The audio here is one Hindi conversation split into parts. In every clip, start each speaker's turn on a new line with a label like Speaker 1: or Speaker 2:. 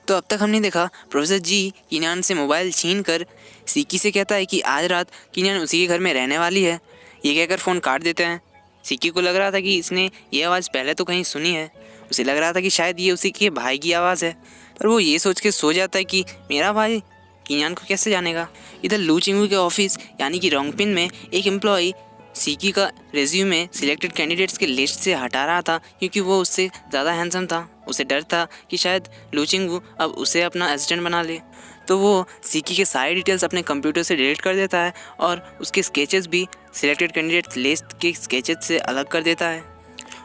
Speaker 1: तो अब तक हमने देखा प्रोफेसर जी कीनियान से मोबाइल छीन कर सीकी से कहता है कि आज रात कीनियान उसी के घर में रहने वाली है। ये कहकर फ़ोन काट देते हैं। सीकी को लग रहा था कि इसने ये आवाज़ पहले तो कहीं सुनी है। उसे लग रहा था कि शायद ये उसी के भाई की आवाज़ है, पर वो ये सोच के सो जाता है कि मेरा भाई कीनियान को कैसे जानेगा। इधर लू चिंगू के ऑफिस यानी कि रोंगपिन में एक एम्प्लॉय सीकी का रिज्यूमे सिलेक्टेड कैंडिडेट्स के लिस्ट से हटा रहा था, क्योंकि वो उससे ज़्यादा हैंडसम था। उसे डर था कि शायद लू चिंगू अब उसे अपना असिस्टेंट बना ले। तो वो सीकी के सारे डिटेल्स अपने कंप्यूटर से डिलीट कर देता है और उसके स्केचेस भी सिलेक्टेड कैंडिडेट्स लिस्ट के स्केचेस से अलग कर देता है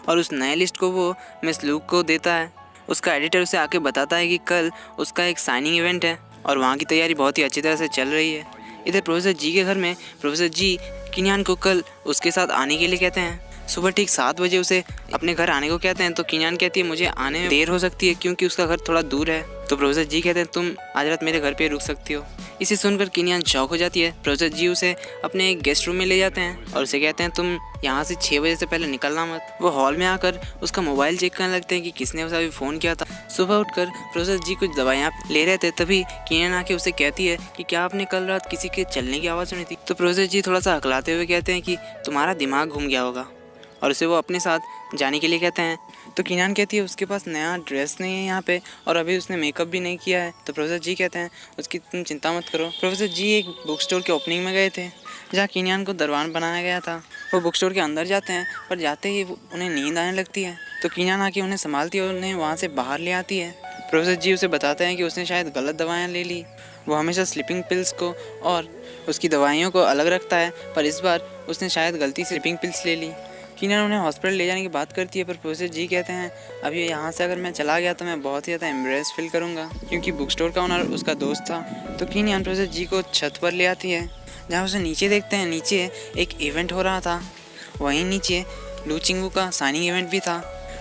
Speaker 1: और उस नए लिस्ट को वो मिस लू को देता है। उसका एडिटर उसे आके बताता है कि कल उसका एक साइनिंग इवेंट है और वहाँ की तैयारी बहुत ही अच्छी तरह से चल रही है। इधर प्रोफेसर जी के घर में प्रोफेसर जी कीनियान को कल उसके साथ आने के लिए कहते हैं। सुबह ठीक 7 बजे उसे अपने घर आने को कहते हैं, तो कीनियान कहती है मुझे आने में देर हो सकती है क्योंकि उसका घर थोड़ा दूर है। तो प्रोफेसर जी कहते हैं तुम आज रात मेरे घर पे रुक सकती हो। इसे सुनकर कीनियान शॉक हो जाती है। प्रोफेसर जी उसे अपने एक गेस्ट रूम में ले जाते हैं और उसे कहते हैं तुम यहाँ से 6 बजे से पहले निकलना मत। वो हॉल में आकर उसका मोबाइल चेक करने लगते हैं कि किसने उसे अभी फ़ोन किया था। सुबह उठकर प्रोफेसर जी कुछ दवाइयाँ ले रहे थे, तभी कीनियान आके उसे कहती है कि क्या आपने कल रात किसी के चलने की आवाज़ सुनी थी। तो प्रोफेसर जी थोड़ा सा हकलाते हुए कहते हैं कि तुम्हारा दिमाग घूम गया होगा और उसे वो अपने साथ जाने के लिए कहते हैं। तो कीनियान कहती है उसके पास नया ड्रेस नहीं है यहाँ पे और अभी उसने मेकअप भी नहीं किया है। तो प्रोफेसर जी कहते हैं उसकी तुम चिंता मत करो। प्रोफेसर जी एक बुक स्टोर के ओपनिंग में गए थे जहाँ कीनियान को दरबान बनाया गया था। वो बुक स्टोर के अंदर जाते हैं, पर जाते ही उन्हें नींद आने लगती है। तो कीनियान आके उन्हें संभालती है और उन्हें वहाँ से बाहर ले आती है। प्रोफेसर जी उसे बताते हैं कि उसने शायद गलत दवाएँ ले ली। वो हमेशा स्लीपिंग पिल्स को और उसकी दवाइयों को अलग रखता है, पर इस बार उसने शायद गलती से स्लीपिंग पिल्स ले ली। कीनियान उन्हें हॉस्पिटल ले जाने की बात करती है, पर प्रोफेसर जी कहते हैं अभी यहाँ से अगर मैं चला गया तो मैं बहुत ही ज़्यादा एम्बरेस फील करूँगा, क्योंकि बुक स्टोर का ओनर उसका दोस्त था। तो कीनियान प्रोफेसर जी को छत पर ले आती है, जहाँ उसे नीचे देखते हैं। नीचे एक इवेंट हो रहा था, वहीं नीचे लू चिंगू का साइनिंग इवेंट भी था।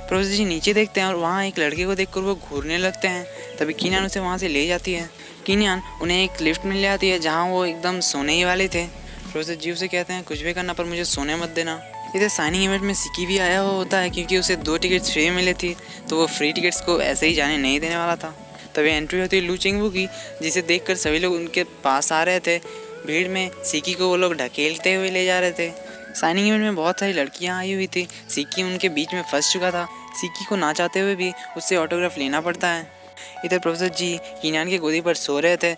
Speaker 1: प्रोफेसर जी नीचे देखते हैं और वहाँ एक लड़के को देखकर वो घूरने लगते हैं। तभी कीनियान उसे वहाँ से ले जाती है। कीनियान उन्हें एक लिफ्ट में ले आती है जहाँ वो एकदम सोने ही वाले थे। प्रोफेसर जी उसे कहते हैं कुछ भी करना पर मुझे सोने मत देना। इधर साइनिंग इवेंट में सिकी भी आया हुआ होता है, क्योंकि उसे 2 टिकट्स फ्री मिले थी, तो वो फ्री टिकट्स को ऐसे ही जाने नहीं देने वाला था। तभी एंट्री होती है लू चिंगू की, जिसे देखकर सभी लोग उनके पास आ रहे थे। भीड़ में सिकी को वो लोग ढकेलते हुए ले जा रहे थे। साइनिंग इवेंट में बहुत सारी लड़कियां आई हुई थी। सिकी उनके बीच में फंस चुका था। सिकी को ना चाहते हुए भी उससे ऑटोग्राफ लेना पड़ता है। इधर प्रोफेसर जी कीनियान की गोदी पर सो रहे थे।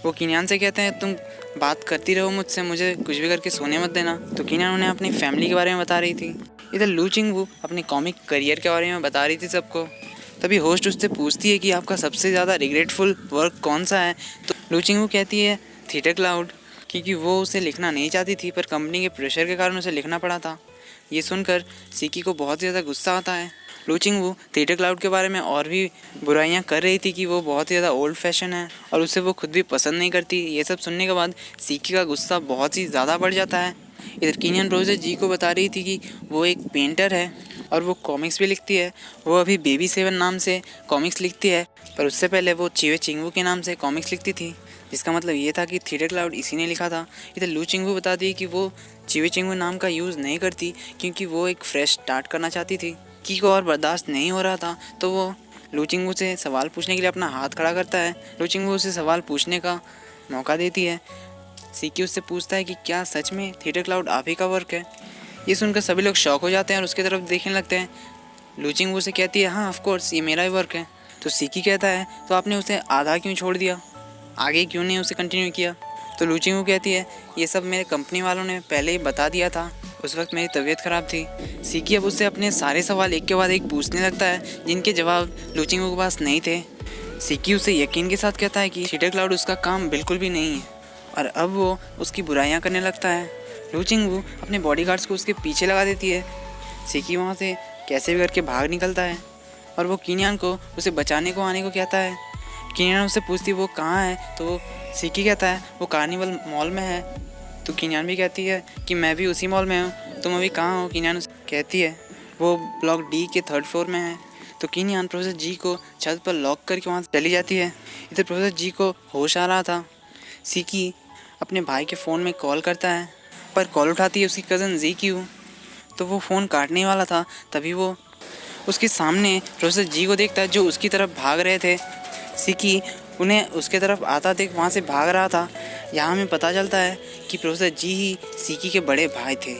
Speaker 1: वो कीनियान से कहते हैं तुम बात करती रहो मुझसे, मुझे कुछ भी करके सोने मत देना। तो कीनियान उन्हें अपनी फैमिली के बारे में बता रही थी। इधर लू चिंगू अपने कॉमिक करियर के बारे में बता रही थी सबको। तभी होस्ट उससे पूछती है कि आपका सबसे ज़्यादा रिग्रेटफुल वर्क कौन सा है। तो लू चिंगू कहती है थिएटर क्लाउड, क्योंकि वो उसे लिखना नहीं चाहती थी, पर कंपनी के प्रेशर के कारण उसे लिखना पड़ा था। ये सुनकर सिकी को बहुत ज़्यादा गुस्सा आता है। लू चिंगू थिएटर क्लाउड के बारे में और भी बुराइयां कर रही थी कि वो बहुत ही ज़्यादा ओल्ड फैशन है और उसे वो खुद भी पसंद नहीं करती। ये सब सुनने के बाद सिकी का गुस्सा बहुत ही ज़्यादा बढ़ जाता है। इधर कीनियान प्रोफेसर जी को बता रही थी कि वो एक पेंटर है और वो कॉमिक्स भी लिखती है। वो अभी बेबी 7 नाम से कॉमिक्स लिखती है, पर उससे पहले वो चिवे चिंगू के नाम से कॉमिक्स लिखती थी, जिसका मतलब ये था कि थिएटर क्लाउड इसी ने लिखा था। इधर लू चिंगू बताती है कि वो चिवे चिंगू नाम का यूज़ नहीं करती, क्योंकि वो एक फ्रेश स्टार्ट करना चाहती थी। की को और बर्दाश्त नहीं हो रहा था, तो वो लू चिंगू से सवाल पूछने के लिए अपना हाथ खड़ा करता है। लू चिंगू उसे सवाल पूछने का मौका देती है। सीकी उससे पूछता है कि क्या सच में थिएटर क्लाउड आप ही का वर्क है। ये सुनकर सभी लोग शॉक हो जाते हैं और उसकी तरफ देखने लगते हैं। लू चिंगू से कहती है हाँ ऑफ कोर्स ये मेरा ही वर्क है। तो सीकी कहता है तो आपने उसे आधा क्यों छोड़ दिया, आगे क्यों नहीं उसे कंटिन्यू किया। तो लू चिंगू कहती है ये सब मेरे कंपनी वालों ने पहले ही बता दिया था, उस वक्त मेरी तबीयत ख़राब थी। सीकी अब उससे अपने सारे सवाल एक के बाद एक पूछने लगता है, जिनके जवाब लू चिंगू के पास नहीं थे। सीकी उसे यकीन के साथ कहता है कि थिएटर क्लाउड उसका काम बिल्कुल भी नहीं है और अब वो उसकी बुराइयां करने लगता है। लू चिंगू अपने बॉडीगार्ड्स को उसके पीछे लगा देती है। सीकी वहाँ से कैसे भी करके भाग निकलता है और वो कीनियान को उसे बचाने को आने को कहता है। कीनियान उससे पूछती है वो कहाँ है, तो वो सीकी कहता है वो कार्निवल मॉल में है। तो कीनियान भी कहती है कि मैं भी उसी मॉल में हूँ, तुम अभी कहाँ हो। कीनियान कहती है वो ब्लॉक डी के 3rd फ्लोर में है। तो कीनियान प्रोफेसर जी को छत पर लॉक करके वहाँ चली जाती है। इधर प्रोफेसर जी को होश आ रहा था। सीकी अपने भाई के फ़ोन में कॉल करता है, पर कॉल उठाती है उसकी कज़न जी क्यू। तो वो फ़ोन काटने वाला था, तभी वो उसके सामने प्रोफेसर जी को देखता है जो उसकी तरफ भाग रहे थे। सिकी उन्हें उसके तरफ आता देख वहाँ से भाग रहा था। यहाँ हमें पता चलता है कि प्रोफेसर जी ही सिकी के बड़े भाई थे।